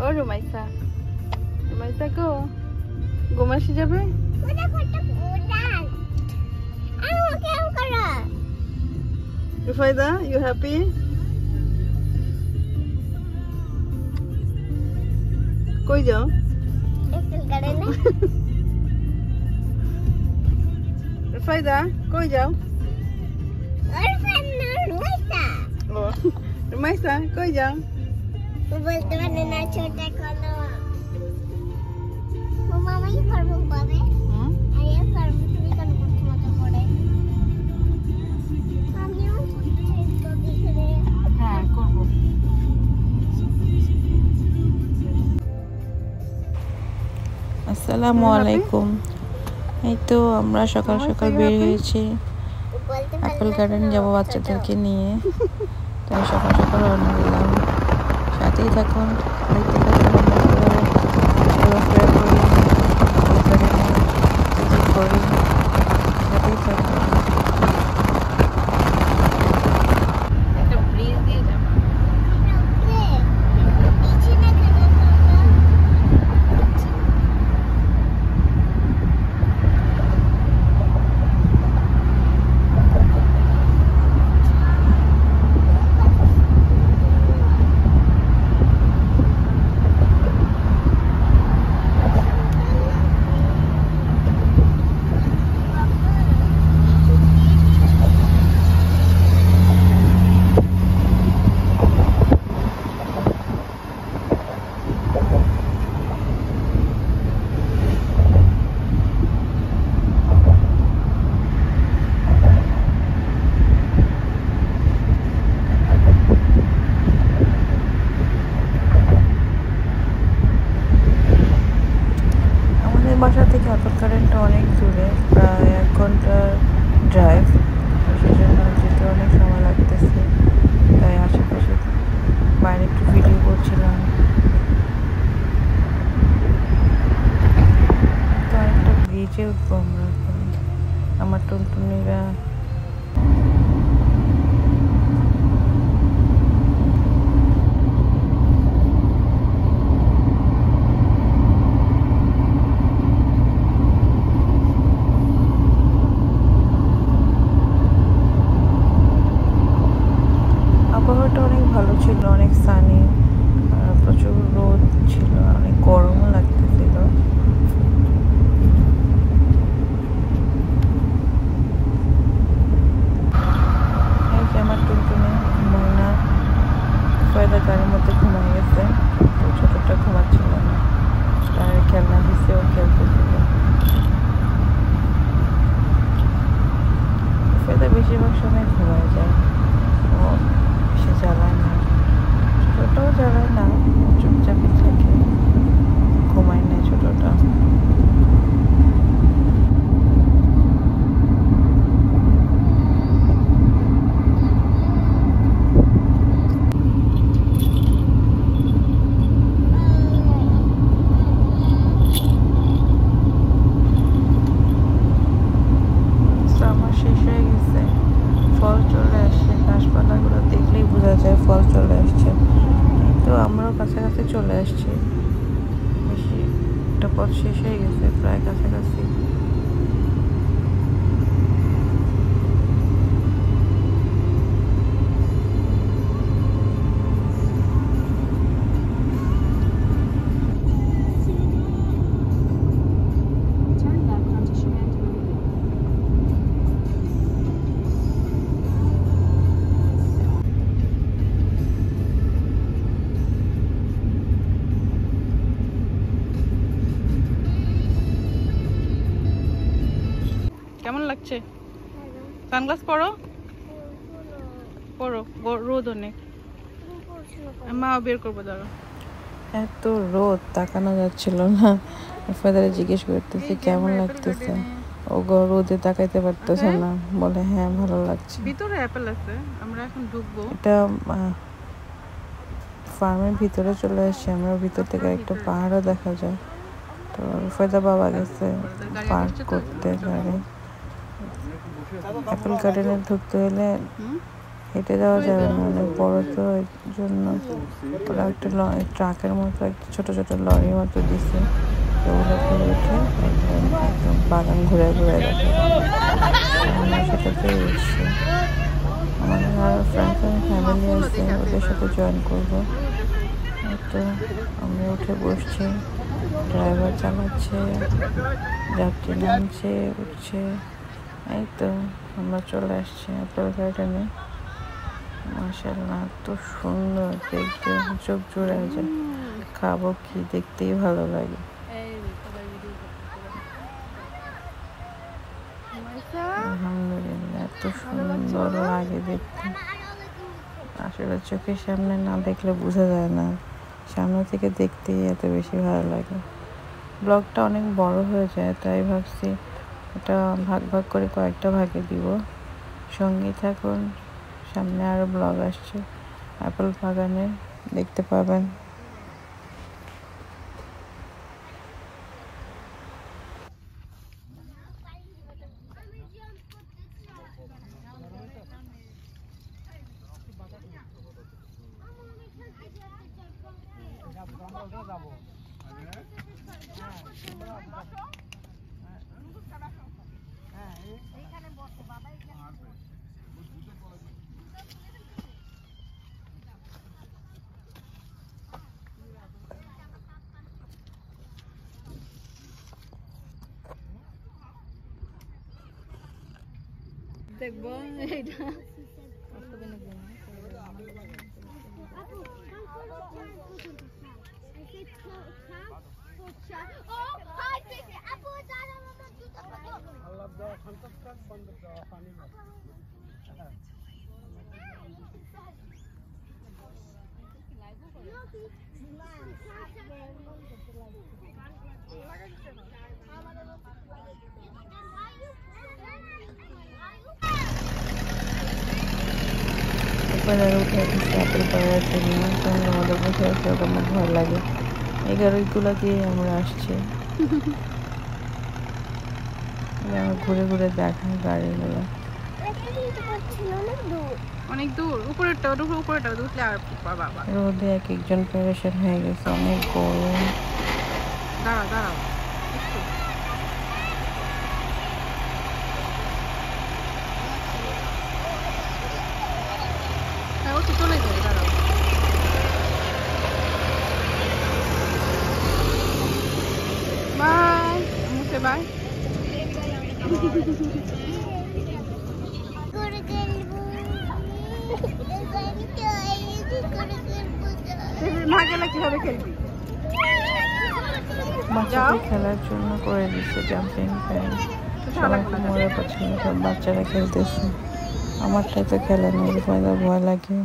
ও রুমাইসা, রুমাইসা গো ঘুম আসি যাবে। Rufaida, you happy? কই যাও? রুফায়দা কই যাও? ও রুমাইসা কই যাও? বলতে পারে না ছোট কোনো মামাই করবো পাবে। আরে করবো তুমি কোন করতে মতো করে আমিও তো দেখে। হ্যাঁ করব। আসসালামু আলাইকুম। এই তো আমরা সকাল সকাল বের হয়েছি, অ্যাপল গার্ডেন যাবো বাচ্চাদেরকে নিয়ে। তাই সকাল সকাল রওনা দিলাম। সাথেই থাকুন, দেখতে থাকুন আমরা ঘোরাফেরা করি, অ্যাপল গার্ডেনে ভিজিট করি। সাথেই থাকুন। একটা ব্রিজ দিয়ে যাব। বাসা থেকে অ্যাপল গার্ডেনটা অনেক দূরে, প্রায় 1 ঘন্টার ড্রাইভ। সেই জন্য যেতে অনেক সময় লাগতেছে, তাই আশেপাশে বাইরে একটু ভিডিও করছিলাম। তো একটা ব্রিজে উঠবো আমরা এখন, আমার টুনটুনিরা। আবহাওয়াটা অনেক ভালো ছিল, অনেক সানি, প্রচুর রোদ ছিল, অনেক গরমও লাগতেছিল। এই যে আমার টুনটুনি ঘুমায় না, ফয়দা গাড়ির মধ্যে ঘুমায় গেছে, তো ছোটটা ঘুমাচ্ছিল না, তার খেলনা দিচ্ছে, ও খেলতেছিল। ফয়দা বেশিরভাগ সময় ঘুমায় যায়, ও বেশি জ্বালায় না, ছোটটাও জ্বালায় না, চুপচাপই থাকে, ঘুমায় না ছোটটা। আমার শেষ হয়ে গেছে, ফল চলে আসছে, গাছপালাগুলো দেখলেই বোঝা যায় ফল চলে আসছে। তো আমরাও কাছাকাছি চলে আসছি, বেশি একটা পথ শেষ হয়ে গেছে, প্রায় কাছাকাছি। কেমন লাগছে? সানগ্লাস পরো, পরো, রোদ অনেক। মাও বের করবো, দাঁড়া। এত রোদ, তাকানো যাচ্ছিল না। ফাদারে জিজ্ঞেস করতেছে কেমন লাগতেছে, ও রোদে তাকাইতে পারতেছে না, বলে হ্যাঁ ভালো লাগছে। ভিতরে অ্যাপেল আছে, আমরা এখন ঢুকবো। এটা ফার্মের ভিতরে চলে আসছে, আমরা ভিতর থেকে একটা পাহাড়ও দেখা যায়। তো রুফায়দা বাবা গেছে পার্ক করতে গাড়ি। অ্যাপল গার্ডেনে ঢুকতে হলে হেঁটে যাওয়া যাবে না, অনেক বড় তো, এর জন্য ওরা একটা ট্রাকের মতো একটা ছোট ছোট লরির মতো দিছে, ওগুলোতে উঠে একদম বাগান ঘুরে ঘুরে দেখে। আমরা সেটাতে উঠছি। আমাদের আরও ফ্রেন্ডস অ্যান্ড ফ্যামিলি আছে, ওদের সাথে জয়েন করবো। তো আমি উঠে বসছি, ড্রাইভার চালাচ্ছে, যাত্রী নামছে উঠছে। এই তো আমরা চলে আসছি অ্যাপেল গার্ডেনে। মাশাআল্লাহ, এত সুন্দর দেখতে, চোখ জুড়ে যায়। খাবো কি, দেখতেই ভালো লাগে। আলহামদুলিল্লাহ, এত সুন্দর লাগে দেখতে। আসলে চোখের সামনে না দেখলে বোঝা যায় না, সামনে থেকে দেখতেই এত বেশি ভালো লাগে। ব্লগটা অনেক বড় হয়ে যায়, তাই ভাবছি এটা ভাগ ভাগ করে কয়েকটা ভাগে দিব। সঙ্গেই থাকুন, সামনে আরও ব্লগ আসছে অ্যাপেল বাগানে, দেখতে পাবেন। দেখবো এইটা আপনারা উঠে গেছে অ্যাপেল পাড়ার জন্য, কারণ আমাদের বসে আসলে আমার ভয় লাগে। এই গাড়িগুলো দিয়ে আমরা আসছি, আমরা ঘুরে ঘুরে দেখাই গাড়িগুলো। অনেক দূর, উপরেরটা উপরেরটা উঠলে আর বাবা রোদে এক একজন পেরেশান হয়ে গেছে, অনেক গরম। দাঁড়াও দাঁড়াও, ও তো চলে যাবে, দাঁড়াও। বাই মুছে, বাই। না গেলে কিভাবে খেলবি? বাচ্চাদের খেলার জন্য করে দিচ্ছে জাম্পিং প্যাড, সবাই খুব মজা করছিল, সব বাচ্চারা খেলতেছে। আমারটাই তো খেলে না, ভয় লাগে।